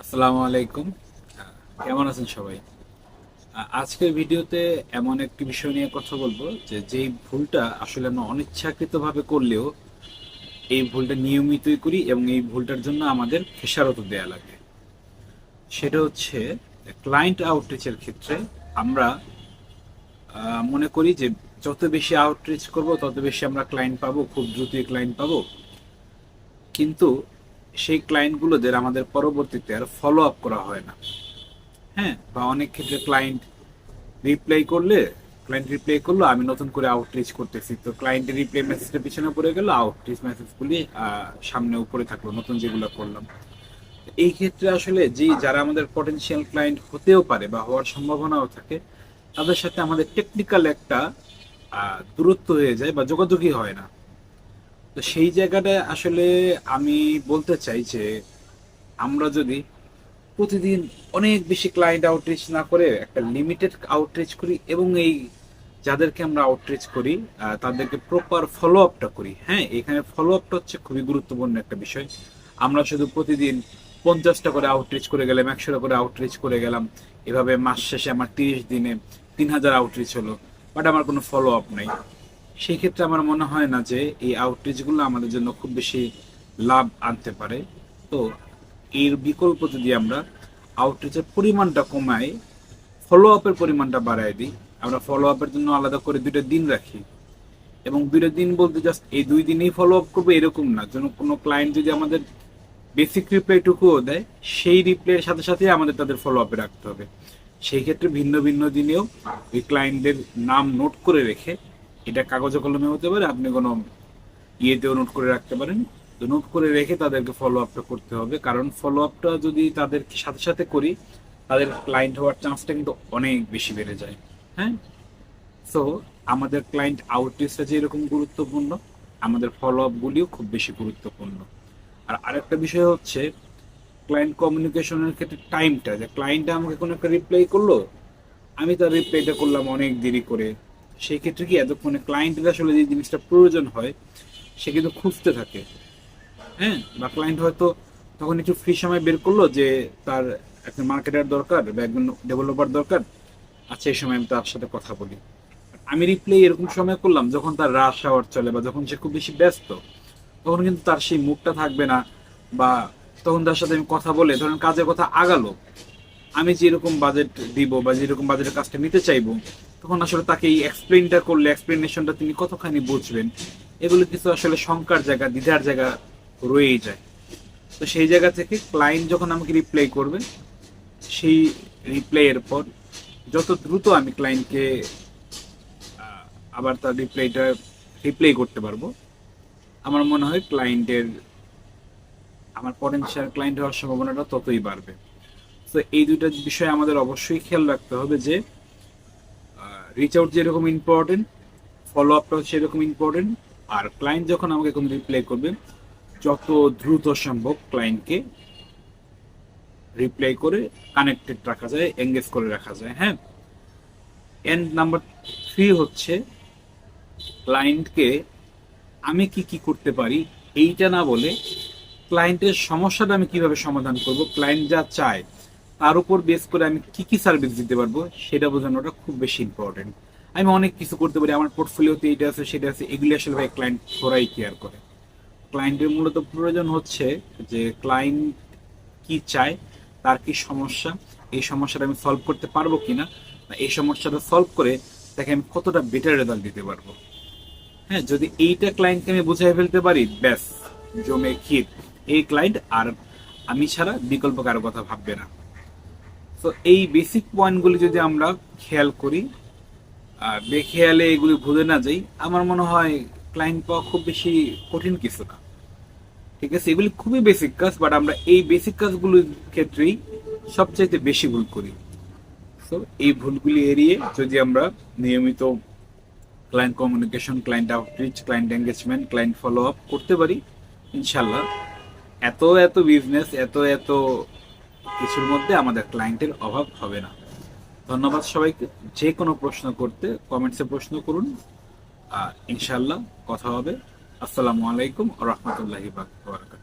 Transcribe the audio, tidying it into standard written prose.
আসসালামু আলাইকুম। কেমন আছেন সবাই? আজকের ভিডিওতে এমন একটি বিষয় নিয়ে কথা বলবো যে যেই ভুলটা আসলে আমরা অনিচ্ছাকৃতভাবে করলেও এই ভুলটা নিয়মিতই করি এবং এই ভুলটার জন্য আমাদের খেসারত দেয়া লাগে। সেটা হচ্ছে ক্লায়েন্ট আউটরিচের ক্ষেত্রে আমরা মনে করি যে যত বেশি আউটরিচ করব তত বেশি আমরা ক্লায়েন্ট পাবো, খুব দ্রুতই ক্লায়েন্ট পাবো। কিন্তু সেই ক্লায়েন্টগুলোদের আমাদের পরবর্তীতে আর ফলো আপ করা হয় না। হ্যাঁ, বা অনেক ক্ষেত্রে রিপ্লাই করলে ক্লায়েন্ট রিপ্লাই করলো, আমি নতুন করে আউটরিচ করতেছি, তো ক্লায়েন্টের রিপ্লাই মেসেজটা পিছনে পড়ে গেল, আউটরিচ মেসেজগুলি সামনে উপরে থাকলো নতুন যেগুলো করলাম। এই ক্ষেত্রে আসলে যারা আমাদের পটেনশিয়াল ক্লায়েন্ট হতেও পারে বা হওয়ার সম্ভাবনাও থাকে, তাদের সাথে আমাদের টেকনিক্যাল একটা দূরত্ব হয়ে যায় বা যোগাযোগই হয় না। তো সেই জায়গাটায় আসলে আমি বলতে চাই যে আমরা যদি প্রতিদিন অনেক বেশি ক্লায়েন্ট আউটরিচ না করে একটা লিমিটেড আউটরিচ করি এবং এই যাদেরকে আমরা আউটরিচ করি তাদেরকে প্রপার ফলো আপটা করি। হ্যাঁ, এখানে ফলো আপটা হচ্ছে খুবই গুরুত্বপূর্ণ একটা বিষয়। আমরা শুধু প্রতিদিন 50টা করে আউটরিচ করে গেলাম, 100টা করে আউটরিচ করে গেলাম, এভাবে মাস শেষে আমার 30 দিনে 3000 আউটরিচ হলো, বাট আমার কোনো ফলো আপ নাই। সেই ক্ষেত্রে আমার মনে হয় না যে এই আউটরিচগুলো আমাদের জন্য খুব বেশি লাভ আনতে পারে। তো এর বিকল্প যদি আমরা আউটরিচের পরিমাণটা কমাই, ফলো আপের পরিমাণটা বাড়ায় দিই, আমরা ফলো আপের জন্য আলাদা করে 2টা দিন রাখি, এবং 2টা দিন বলতে জাস্ট এই 2 দিনেই ফলো আপ করবো এরকম না। যেন কোনো ক্লায়েন্ট যদি আমাদের বেসিক রিপ্লাইটুকুও দেয়, সেই রিপ্লাইয়ের সাথে সাথে আমাদের তাদের ফলো আপে রাখতে হবে। সেই ক্ষেত্রে ভিন্ন ভিন্ন দিনেও ওই ক্লায়েন্টদের নাম নোট করে রেখে, এটা কাগজে কলমে হতে পারে, আপনি কোনো ইয়েতেও নোট করে রাখতে পারেন। তো নোট করে রেখে তাদেরকে ফলো আপটা করতে হবে, কারণ ফলো আপটা যদি তাদের সাথে সাথে করি, তাদের ক্লায়েন্ট হওয়ার চান্সটা কিন্তু অনেক বেশি বেড়ে যায়। হ্যাঁ, সো আমাদের ক্লায়েন্ট আউটরিচটা যেরকম গুরুত্বপূর্ণ, আমাদের ফলো আপগুলিও খুব বেশি গুরুত্বপূর্ণ। আর আরেকটা বিষয় হচ্ছে ক্লায়েন্ট কমিউনিকেশনের ক্ষেত্রে টাইমটা, যে ক্লায়েন্টটা আমাকে কোনো একটা রিপ্লাই করলো, আমি তার রিপ্লাইটা করলাম অনেক দেরি করে। সেই ক্ষেত্রে কি এতক্ষণে ক্লায়েন্টের আসলে যে জিনিসটা প্রয়োজন হয় সে কিন্তু খুঁজতে থাকে। হ্যাঁ, বা ক্লায়েন্ট হয়তো তখন একটু ফ্রি সময় বের করলো যে তার একটা মার্কেটার দরকার বা একজন ডেভেলপার দরকার, আচ্ছা এই সময় আমি তার সাথে কথা বলি। আমি রিপ্লাই এরকম সময় করলাম যখন তার রাশ আওয়ার চলে বা যখন সে খুব বেশি ব্যস্ত, তখন কিন্তু তার সেই মুডটা থাকবে না। বা তখন তার সাথে আমি কথা বলে ধরেন কাজের কথা আগালো, আমি যেরকম বাজেট দিব বা যেরকম বাজেটের কাজটা নিতে চাইবো, তখন আসলে তাকে এই এক্সপ্লেনটা করলে এক্সপ্লেনেশনটা তিনি কতখানি বুঝবেন, এগুলো কিছু আসলে শঙ্কার জায়গা, দ্বিধার জায়গা রয়েই যায়। তো সেই জায়গা থেকে ক্লায়েন্ট যখন আমাকে রিপ্লাই করবে, সেই রিপ্লাইয়ের পর যত দ্রুত আমি ক্লায়েন্টকে আবার তার রিপ্লাই করতে পারবো, আমার মনে হয় আমার পটেনশিয়াল ক্লায়েন্ট হওয়ার সম্ভাবনাটা ততই বাড়বে। তো এই দুইটা বিষয় আমাদের অবশ্যই খেয়াল রাখতে হবে যে রিচ আউট যেরকম ইম্পর্টেন্ট, ফলো আপটাও সেরকম ইম্পর্টেন্ট। আর ক্লায়েন্ট যখন আমাকে কোনো রিপ্লাই করবে, যত দ্রুত সম্ভব ক্লায়েন্টকে রিপ্লাই করে কানেক্টেড রাখা যায়, এঙ্গেজ করে রাখা যায়। হ্যাঁ, এন্ড নাম্বার 3 হচ্ছে ক্লায়েন্টকে আমি কি কি করতে পারি এইটা না বলে, ক্লায়েন্টের সমস্যাটা আমি কিভাবে সমাধান করব, ক্লায়েন্ট যা চায় তার উপর বেস করে আমি কি কি সার্ভিস দিতে পারবো সেটা বোঝানোটা খুব বেশি ইম্পর্টেন্ট। আমি অনেক কিছু করতে পারি, আমার পোর্টফোলিওতে এটা আছে সেটা আছে, এগুলি আসলে ভাই ক্লায়েন্ট থোড়াই কেয়ার করে। ক্লায়েন্টের মূলত প্রয়োজন হচ্ছে যে ক্লায়েন্ট কি চায়, তার কি সমস্যা, এই সমস্যাটা আমি সলভ করতে পারবো কিনা, বা এই সমস্যাটা সলভ করে তাকে আমি কতটা বেটার রেজাল্ট দিতে পারবো। হ্যাঁ, যদি এইটা ক্লায়েন্টকে আমি বুঝাই ফেলতে পারি, ব্যাস জমে ক্ষীর। এই ক্লায়েন্ট আর আমি ছাড়া বিকল্প কারো কথা ভাববে না। তো এই বেসিক পয়েন্টগুলি যদি আমরা খেয়াল করি, আর বেখেয়ালে এগুলি ভুলে না যাই, আমার মনে হয় ক্লায়েন্ট পাওয়া খুব বেশি কঠিন কিছু না। ঠিক আছে, এগুলি খুবই বেসিক কাজ, বাট আমরা এই বেসিক কাজগুলোর ক্ষেত্রেই সবচাইতে বেশি ভুল করি। তো এই ভুলগুলি এড়িয়ে যদি আমরা নিয়মিত client communication, client outreach, client engagement, client follow up করতে পারি, ইনশাল্লাহ এত এত বিজনেস, এত এত কিছুর মধ্যে আমাদের ক্লায়েন্টের অভাব হবে না। ধন্যবাদ সবাইকে। যে কোনো প্রশ্ন করতে কমেন্টসে প্রশ্ন করুন, ইনশাল্লাহ কথা হবে। আসসালামু আলাইকুম ওয়া রাহমাতুল্লাহি ওয়া বারাকাতুহু।